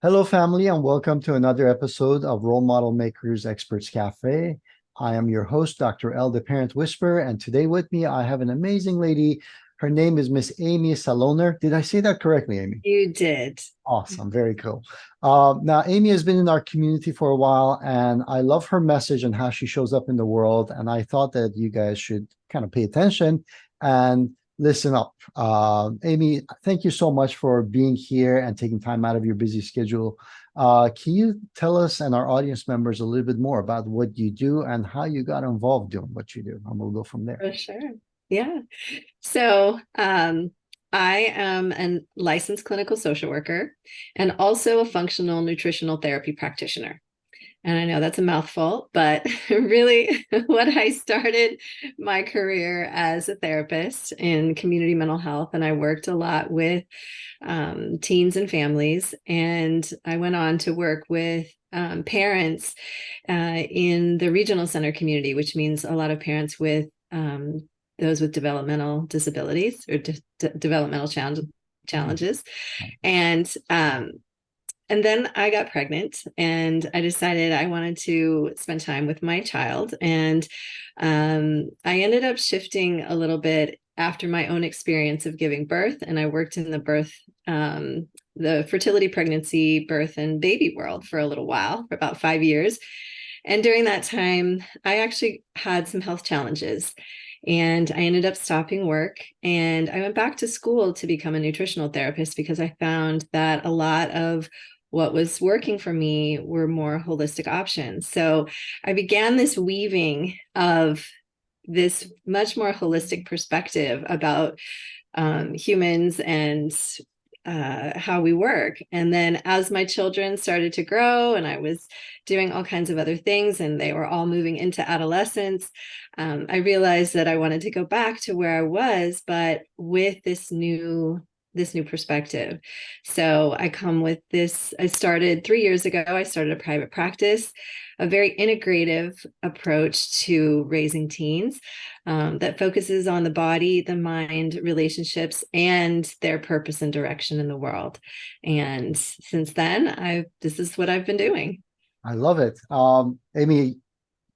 Hello, family, and welcome to another episode of Role Model Makers Experts Cafe. I am your host, Dr. L, the Parent Whisperer, and today with me, I have an amazing lady. Her name is Miss Amy Saloner. Did I say that correctly, Amy? You did. Awesome, very cool. Now, Amy has been in our community for a while, and I love her message and how she shows up in the world. And I thought that you guys should kind of pay attention and listen up. Amy, thank you so much for being here and taking time out of your busy schedule. Can you tell us and our audience members a little bit more about what you do and how you got involved doing what you do? And we'll go from there. For sure. Yeah. So, I am a licensed clinical social worker and also a functional nutritional therapy practitioner. And I know that's a mouthful, but really, what I started my career as a therapist in community mental health, and I worked a lot with teens and families. And I went on to work with parents in the regional center community, which means a lot of parents with those with developmental disabilities or developmental challenges. And and then I got pregnant and I decided I wanted to spend time with my child. And I ended up shifting a little bit after my own experience of giving birth. And I worked in the fertility, pregnancy, birth, and baby world for a little while, for about 5 years. And during that time, I actually had some health challenges. And I ended up stopping work and I went back to school to become a nutritional therapist because I found that a lot of what was working for me were more holistic options. So I began this weaving of this much more holistic perspective about humans and how we work. And then as my children started to grow and I was doing all kinds of other things and they were all moving into adolescence, I realized that I wanted to go back to where I was, but with this new perspective. So I come with this. I started 3 years ago. I started a private practice, a very integrative approach to raising teens that focuses on the body, the mind, relationships, and their purpose and direction in the world. And since then, this is what I've been doing. I love it. Amy,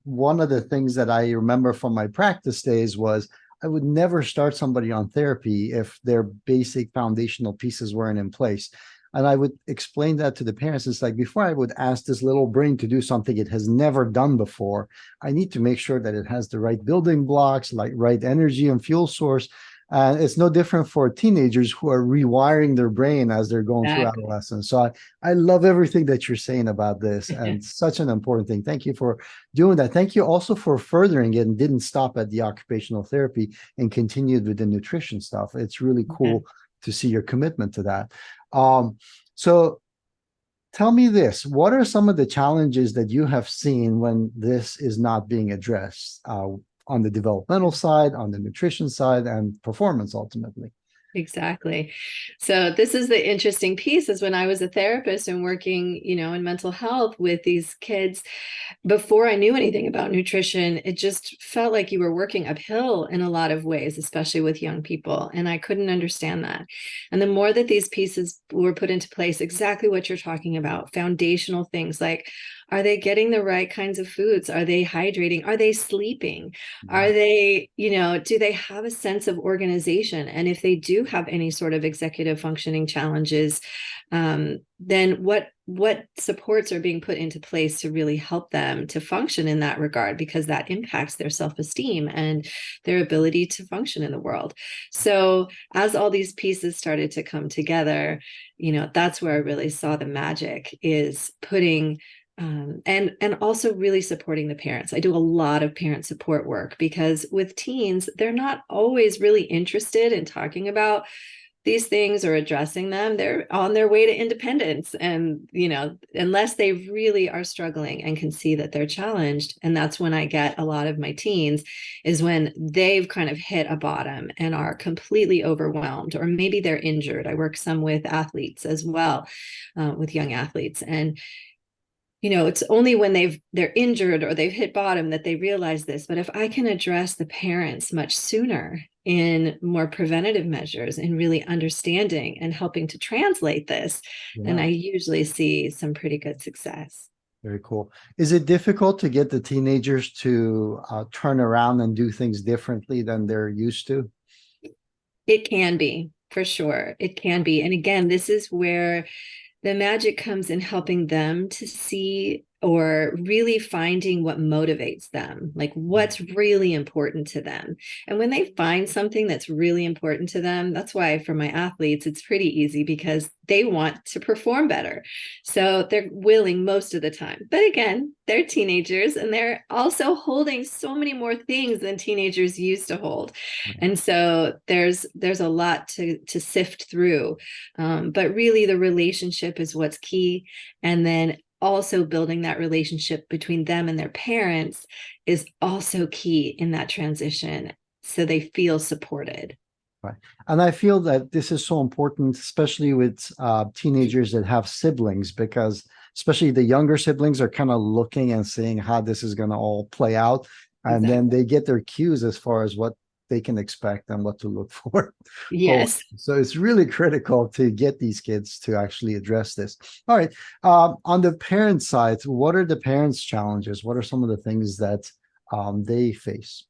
one of the things that I remember from my practice days was I would never start somebody on therapy if their basic foundational pieces weren't in place. And I would explain that to the parents. It's like before I would ask this little brain to do something it has never done before, I need to make sure that it has the right building blocks, like right energy and fuel source. It's no different for teenagers who are rewiring their brain as they're going through Exactly. adolescence. So I love everything that you're saying about this and such an important thing. Thank you for doing that. Thank you also for furthering it and didn't stop at the occupational therapy and continued with the nutrition stuff. It's really Yeah. cool to see your commitment to that. So tell me this, what are some of the challenges that you have seen when this is not being addressed on the developmental side, on the nutrition side, and performance ultimately? Exactly. So this is the interesting piece is when I was a therapist and working, in mental health with these kids, before I knew anything about nutrition, it just felt like you were working uphill in a lot of ways, especially with young people. And I couldn't understand that. And the more that these pieces were put into place, exactly what you're talking about, foundational things like, are they getting the right kinds of foods? Are they hydrating? Are they sleeping? Are they, do they have a sense of organization? And if they do have any sort of executive functioning challenges, then what supports are being put into place to really help them to function in that regard, because that impacts their self-esteem and their ability to function in the world. So as all these pieces started to come together, that's where I really saw the magic is putting and also really supporting the parents. I do a lot of parent support work because with teens, they're not always really interested in talking about these things or addressing them. They're on their way to independence. And, unless they really are struggling and can see that they're challenged. And that's when I get a lot of my teens is when they've kind of hit a bottom and are completely overwhelmed, or maybe they're injured. I work some with athletes as well, with young athletes. And it's only when they're injured or they've hit bottom that they realize this. But if I can address the parents much sooner in more preventative measures and really understanding and helping to translate this, then Yeah, I usually see some pretty good success. very cool. Is it difficult to get the teenagers to turn around and do things differently than they're used to? It can be, for sure. It can be. And again, this is where the magic comes in helping them to see or really finding what motivates them, like what's really important to them. And when they find something that's really important to them, that's why for my athletes, it's pretty easy because they want to perform better. So they're willing most of the time. But again, they're teenagers and they're also holding so many more things than teenagers used to hold. And so there's a lot to sift through. But really, the relationship is what's key. And then also building that relationship between them and their parents is also key in that transition. So they feel supported. Right. And I feel that this is so important, especially with teenagers that have siblings, because especially the younger siblings are kind of looking and seeing how this is going to all play out. And then Exactly. they get their cues as far as what they can expect and what to look for. For. Yes. So it's really critical to get these kids to actually address this. All right. On the parent side, what are the parents' challenges? What are some of the things that they face?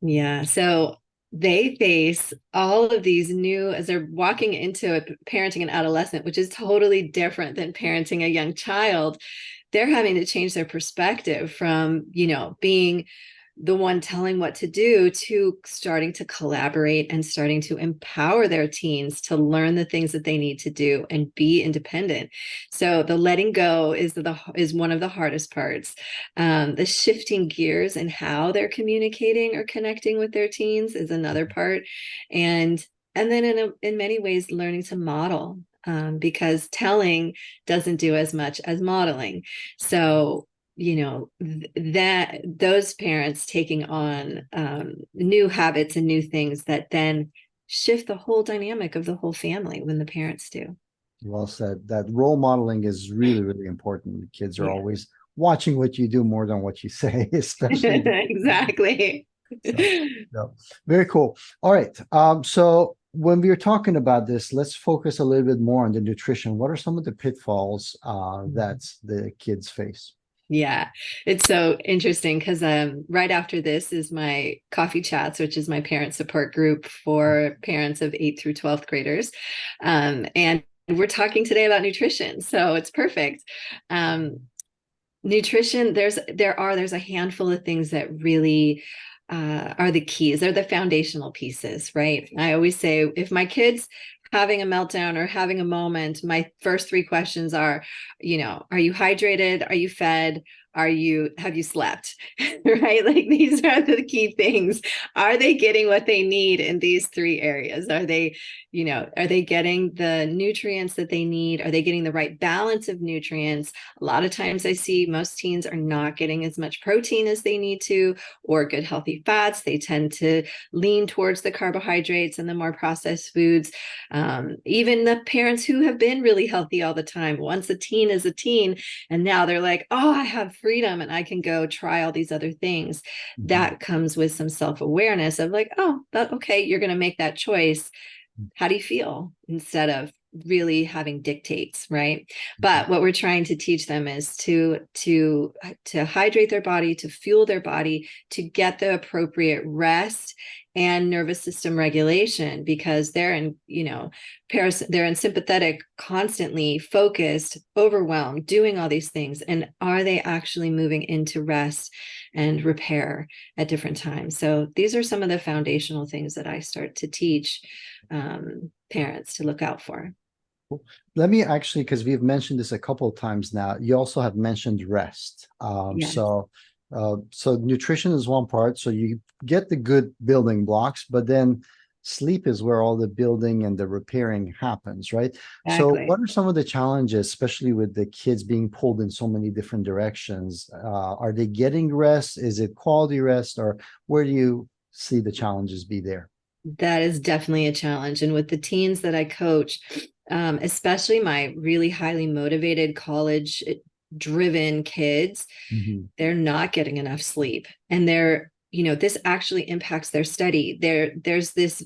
Yeah. So they face all of these new, as they're walking into parenting an adolescent, which is totally different than parenting a young child. They're having to change their perspective from, being the one telling what to do to starting to collaborate and starting to empower their teens to learn the things that they need to do and be independent. So the letting go is one of the hardest parts. The shifting gears and how they're communicating or connecting with their teens is another part. And then in many ways learning to model, because telling doesn't do as much as modeling. So that those parents taking on new habits and new things that then shift the whole dynamic of the whole family when the parents do. Well said. That role modeling is really, really important. The kids are Yeah. always watching what you do more than what you say, especially Exactly. so. No, very cool. All right. So when we were talking about this, let's focus a little bit more on the nutrition. What are some of the pitfalls that the kids face? Yeah, it's so interesting because right after this is my coffee chats, which is my parent support group for parents of 8th through 12th graders. And we're talking today about nutrition. So it's perfect. Nutrition, there's a handful of things that really are the keys. They're the foundational pieces, right? I always say if my kids having a meltdown or having a moment, my first three questions are, are you hydrated? Are you fed? Have you slept? Right? Like these are the key things. Are they getting what they need in these three areas? Are they getting the nutrients that they need? Are they getting the right balance of nutrients? A lot of times I see most teens are not getting as much protein as they need to, or good healthy fats. They tend to lean towards the carbohydrates and the more processed foods. Even the parents who have been really healthy all the time, once a teen is a teen, and now they're like, oh, I have freedom and I can go try all these other things. Mhm. That comes with some self-awareness of like, oh, okay, you're going to make that choice. How do you feel? Instead of really having dictates, right? But what we're trying to teach them is to hydrate their body, to fuel their body, to get the appropriate rest and nervous system regulation, because they're in they're in sympathetic, constantly focused, overwhelmed, doing all these things, and are they actually moving into rest and repair at different times? So these are some of the foundational things that I start to teach parents to look out for. Let me actually, because we've mentioned this a couple of times now, you also have mentioned rest. Yes, So nutrition is one part. So you get the good building blocks, but then sleep is where all the building and the repairing happens, right? So exactly. what are some of the challenges, especially with the kids being pulled in so many different directions? Are they getting rest? Is it quality rest, or where do you see the challenges be there? That is definitely a challenge. And with the teens that I coach, especially my really highly motivated college driven kids, Mhm. they're not getting enough sleep, and they're, this actually impacts their study. There's this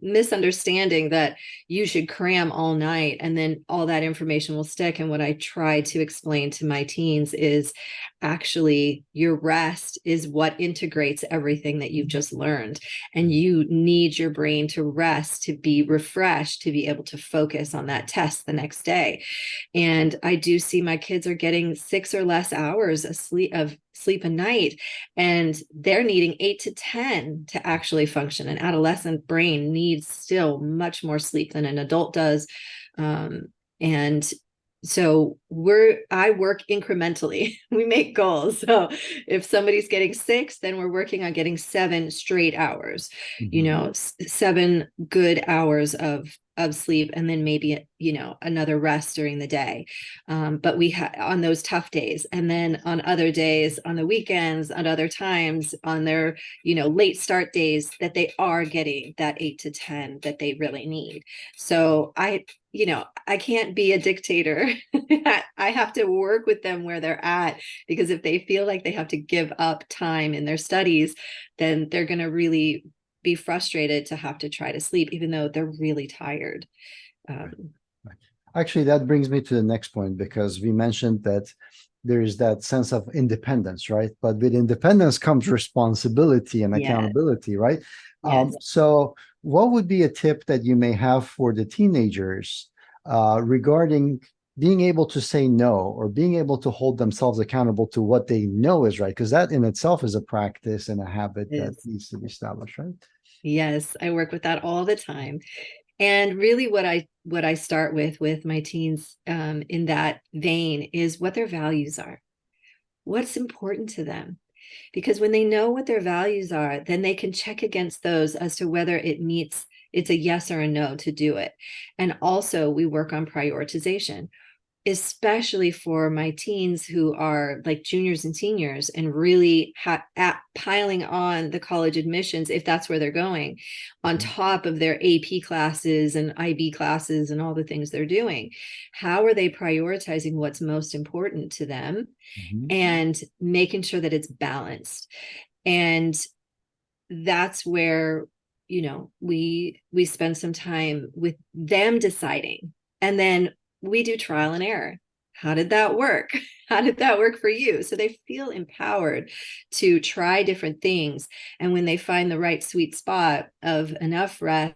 misunderstanding that you should cram all night and then all that information will stick. And what I try to explain to my teens is actually your rest is what integrates everything that you've just learned. And you need your brain to rest, to be refreshed, to be able to focus on that test the next day. And I do see my kids are getting 6 or less hours of sleep a night, and they're needing 8 to 10 to actually function. An adolescent brain needs still much more sleep than an adult does. And so I work incrementally. We make goals. So if somebody's getting 6, then we're working on getting 7 straight hours, Mhm. 7 good hours of sleep, and then maybe another rest during the day. But on those tough days, and then on other days, on the weekends, on other times, on their late start days, that they are getting that 8 to 10 that they really need. So I can't be a dictator. I have to work with them where they're at, because if they feel like they have to give up time in their studies, then they're going to really be frustrated to have to try to sleep, even though they're really tired. Um, Right. Actually, that brings me to the next point, because we mentioned that there is that sense of independence, right? But with independence comes responsibility and yeah, accountability, right? yes. So what would be a tip that you may have for the teenagers regarding being able to say no, or being able to hold themselves accountable to what they know is right? Because that in itself is a practice and a habit that Is needs to be established, right? Yes, I work with that all the time. And really what I start with my teens, in that vein, is what their values are, what's important to them. Because when they know what their values are, then they can check against those as to whether it's a yes or a no to do it. And also we work on prioritization, especially for my teens who are like juniors and seniors, and really piling on the college admissions, if that's where they're going, on Mhm. top of their AP classes and IB classes and all the things they're doing. How are they prioritizing what's most important to them, Mhm. and making sure that it's balanced? And that's where we spend some time with them deciding, and then we do trial and error. How did that work? How did that work for you? So they feel empowered to try different things, and when they find the right sweet spot of enough rest,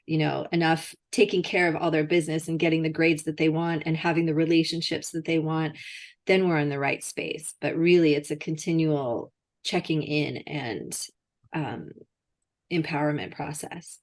enough taking care of all their business and getting the grades that they want and having the relationships that they want, then we're in the right space. But really it's a continual checking in and um, empowerment process.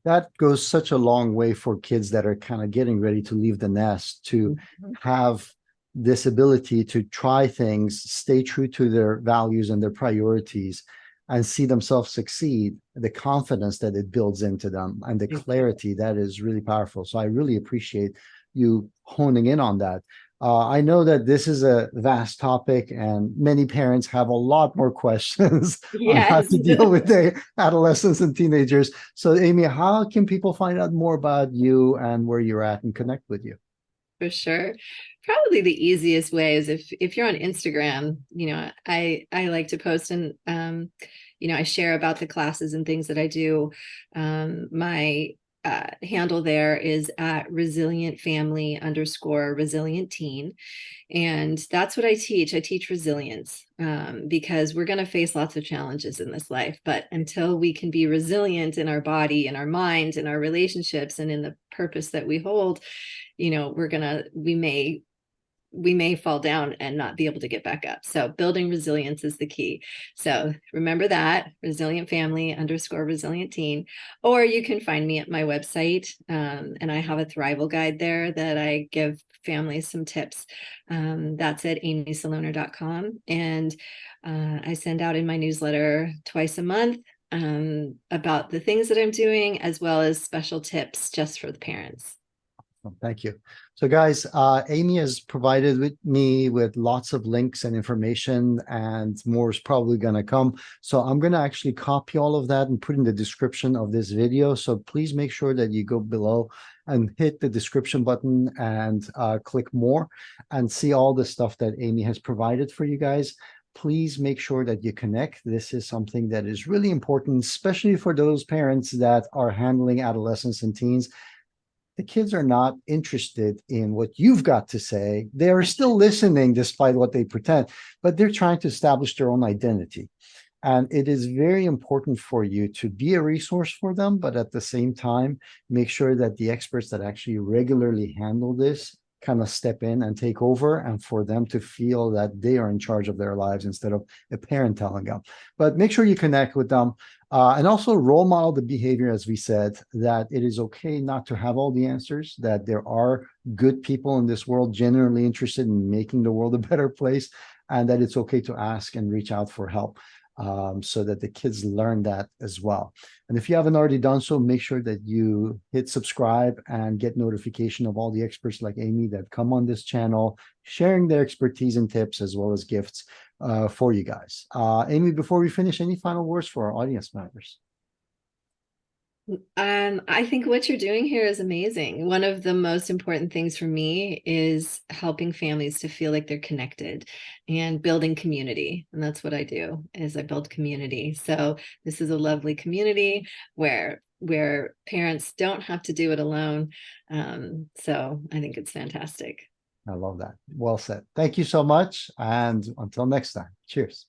That goes such a long way for kids that are kind of getting ready to leave the nest, to Mhm. have this ability to try things, stay true to their values and their priorities, and see themselves succeed. The confidence that it builds into them and the Exactly. clarity, that is really powerful. So I really appreciate you honing in on that. I know that this is a vast topic, and many parents have a lot more questions on how Yes. to deal with their adolescents and teenagers. So, Amy, how can people find out more about you and where you're at and connect with you? For sure. Probably the easiest way is if you're on Instagram. I like to post, and I share about the classes and things that I do. My handle there is at resilient family underscore resilient teen. And that's what I teach. I teach resilience, because we're going to face lots of challenges in this life. But until we can be resilient in our body, in our mind, in our relationships, and in the purpose that we hold, we may fall down and not be able to get back up. So building resilience is the key. So remember that, resilient family underscore resilient teen. Or you can find me at my website, and I have a thrival guide there that I give families some tips. That's at amysaloner.com. And I send out in my newsletter twice a month, about the things that I'm doing, as well as special tips just for the parents. Well, thank you. So, guys, Amy has provided me with lots of links and information, and more is probably going to come. So, I'm going to actually copy all of that and put in the description of this video. So, please make sure that you go below and hit the description button and click more and see all the stuff that Amy has provided for you guys. Please make sure that you connect. This is something that is really important, especially for those parents that are handling adolescents and teens. The kids are not interested in what you've got to say. They are still listening despite what they pretend, but they're trying to establish their own identity. And it is very important for you to be a resource for them, but at the same time, make sure that the experts that actually regularly handle this kind of step in and take over, and for them to feel that they are in charge of their lives instead of a parent telling them. But make sure you connect with them, and also role model the behavior, as we said, that it is okay not to have all the answers, that there are good people in this world genuinely interested in making the world a better place, and that it's okay to ask and reach out for help, so that the kids learn that as well. And if you haven't already done so, make sure that you hit subscribe and get notification of all the experts like Amy that come on this channel, sharing their expertise and tips as well as gifts for you guys. Amy, before we finish, any final words for our audience members? I think what you're doing here is amazing. One of the most important things for me is helping families to feel like they're connected and building community. And that's what I do, is I build community. So this is a lovely community where parents don't have to do it alone. So I think it's fantastic. I love that. Well said. Thank you so much. And until next time, cheers.